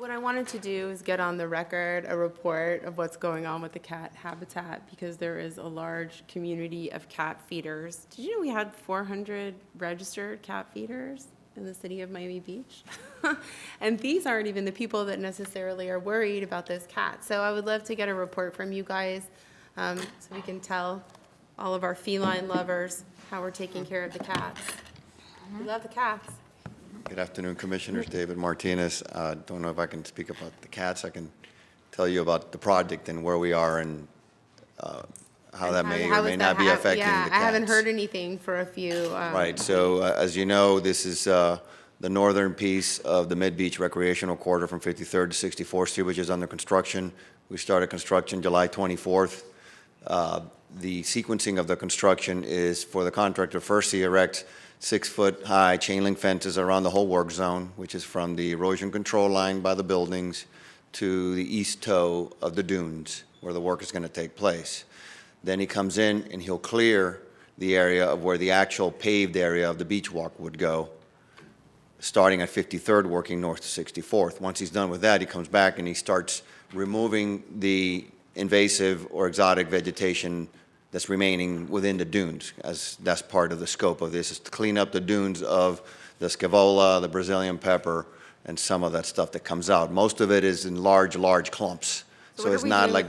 What I wanted to do is get on the record a report of what's going on with the cat habitat, because there is a large community of cat feeders. Did you know we had 400 registered cat feeders in the city of Miami Beach? And these aren't even the people that necessarily are worried about those cats. So I would love to get a report from you guys, so we can tell all of our feline lovers how we're taking care of the cats. We love the cats. Good afternoon, Commissioners. David Martinez. Don't know if I can speak about the cats. I can tell you about the project and where we are and how that may or may not be affecting the cats. Yeah, I haven't heard anything for a few. Right. So as you know, this is the northern piece of the Mid-Beach Recreational Corridor from 53rd to 64th Street, which is under construction. We started construction July 24th. The sequencing of the construction is for the contractor first to erect 6-foot-high chain link fences around the whole work zone, which is from the erosion control line by the buildings to the east toe of the dunes where the work is going to take place. Then he comes in and he'll clear the area of where the actual paved area of the beach walk would go, starting at 53rd, working north to 64th. Once he's done with that, he comes back and he starts removing the invasive or exotic vegetation that's remaining within the dunes, as that's part of the scope of this, is to clean up the dunes of the scaevola, the Brazilian pepper, and some of that stuff that comes out. Most of it is in large clumps. So it's not like...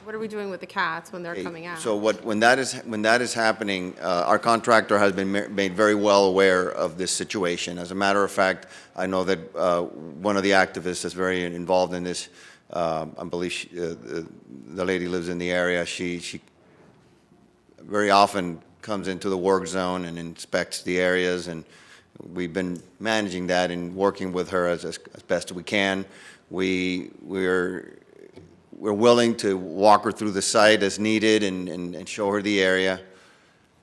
What are we doing with the cats when they're coming out? So when that is happening, our contractor has been made very well aware of this situation. As a matter of fact, I know that one of the activists that's very involved in this, I believe the lady lives in the area. She very often comes into the work zone and inspects the areas, and we've been managing that and working with her as best we can. We're willing to walk her through the site as needed and show her the area.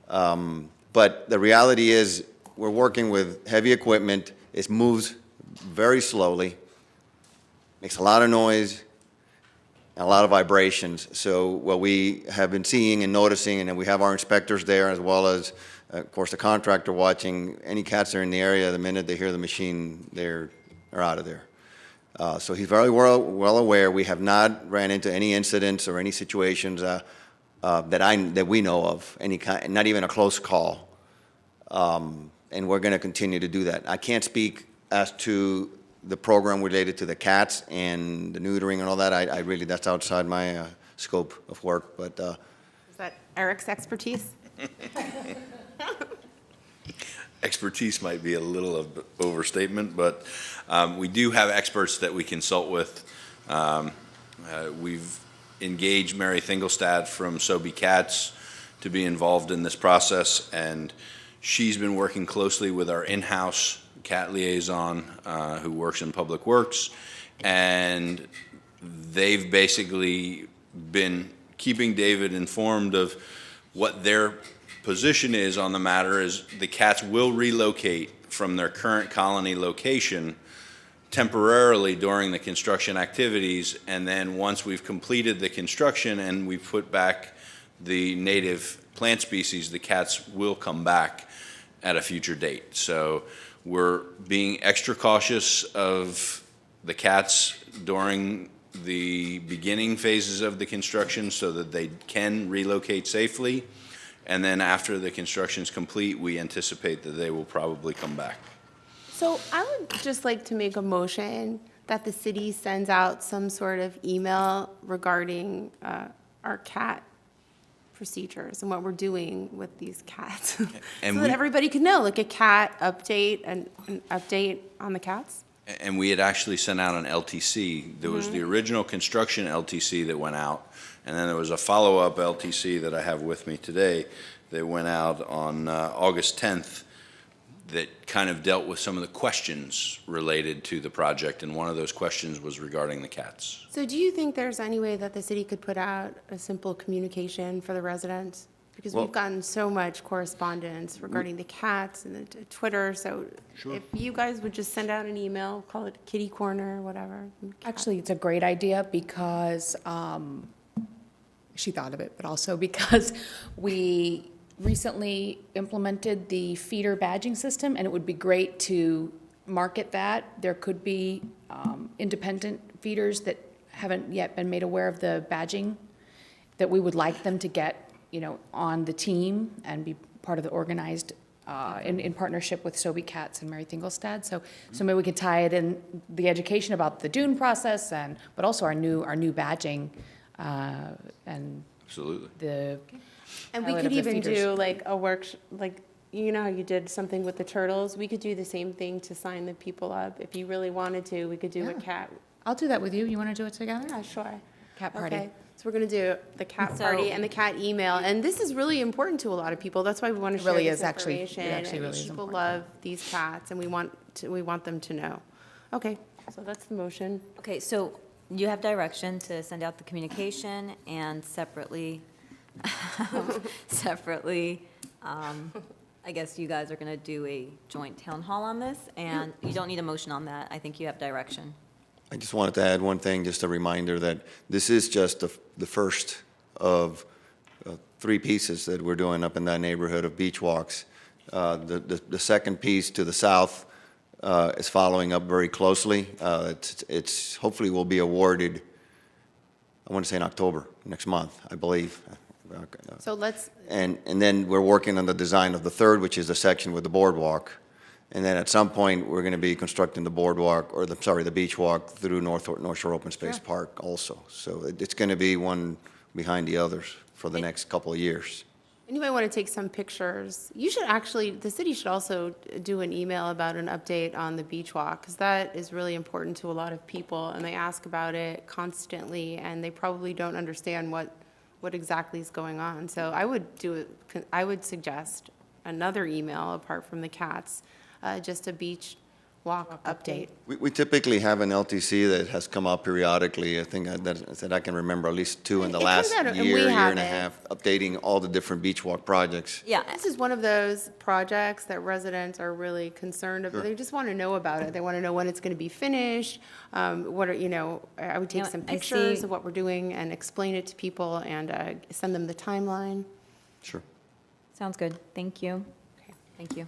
But the reality is we're working with heavy equipment. It moves very slowly, makes a lot of noise, and a lot of vibrations. So what we have been seeing and noticing, and then we have our inspectors there as well as, of course, the contractor watching. Any cats that are in the area, the minute they hear the machine, they're out of there. So he's very well aware. We have not ran into any incidents or any situations that we know of, any kind, not even a close call. And we're going to continue to do that. I can't speak as to the program related to the cats and the neutering and all that. I really, that's outside my scope of work. But is that Eric's expertise? Expertise might be a little of an overstatement, but we do have experts that we consult with. We've engaged Mary Thingelstad from Sobe Cats to be involved in this process, and she's been working closely with our in-house cat liaison who works in Public Works, and they've basically been keeping David informed of what their position is on the matter. Is the cats will relocate from their current colony location temporarily during the construction activities, and then once we've completed the construction and we've put back the native plant species, the cats will come back at a future date. So we're being extra cautious of the cats during the beginning phases of the construction so that they can relocate safely. And then after the construction is complete, we anticipate that they will probably come back. So I would just like to make a motion that the city sends out some sort of email regarding our cat procedures and what we're doing with these cats. And so that everybody can know, like a cat update, and an update on the cats. And we had actually sent out an LTC. There was the original construction LTC that went out, and then there was a follow-up LTC that I have with me today that went out on August 10th that kind of dealt with some of the questions related to the project, and one of those questions was regarding the cats. So do you think there's any way that the city could put out a simple communication for the residents? Because we've gotten so much correspondence regarding the cats and the Twitter, so if you guys would just send out an email, call it Kitty Corner, whatever. Actually, it's a great idea because she thought of it, but also because we recently implemented the feeder badging system, and it would be great to market that. There could be independent feeders that haven't yet been made aware of the badging, that we would like them to get, on the team and be part of the organized, in partnership with Sobe Cats and Mary Thingolstad. So maybe we could tie it in, the education about the dune process but also our new badging, and Absolutely. the And we pilot could of the even feeders. do like a workshop, like, you know how you did something with the turtles? We could do the same thing to sign the people up. If you really wanted to, we could do a Yeah. cat. I'll do that with you. You want to do it together? Yeah, sure. Cat party. Okay, so we're gonna do the cat So- party and the cat email, and this is really important to a lot of people. That's why we want to It share really this is, actually. It information. actually really is People important. love these cats, and we want them to know. Okay, so that's the motion. Okay, so you have direction to send out the communication and separately, I guess you guys are going to do a joint town hall on this, and you don't need a motion on that. I think you have direction. I just wanted to add one thing, just a reminder that this is just the first of 3 pieces that we're doing up in that neighborhood of beach walks. The second piece to the south is following up very closely. It's hopefully will be awarded, I want to say in October, next month, I believe. So let's, And then we're working on the design of the third, which is the section with the boardwalk. And then at some point, we're going to be constructing the boardwalk, or the beach walk through North Shore Open Space Park also. So it's going to be one behind the others for the next couple of years. anybody want to take some pictures? You should actually, the city should also do an email about an update on the beach walk, because that is really important to a lot of people, and they ask about it constantly, and they probably don't understand what exactly is going on. So I would suggest another email apart from the cats, just a beach walk update. We typically have an LTC that has come out periodically. I think that I can remember at least 2 in the It last comes out, and year, we year have and a it. half, updating all the different beach walk projects. Yeah, This is one of those projects that residents are really concerned about. They just want to know about it. They want to know when it's going to be finished. I would take know, some I pictures see- of what we're doing and explain it to people and send them the timeline. Sure. sounds good. Thank you. Okay. Thank you.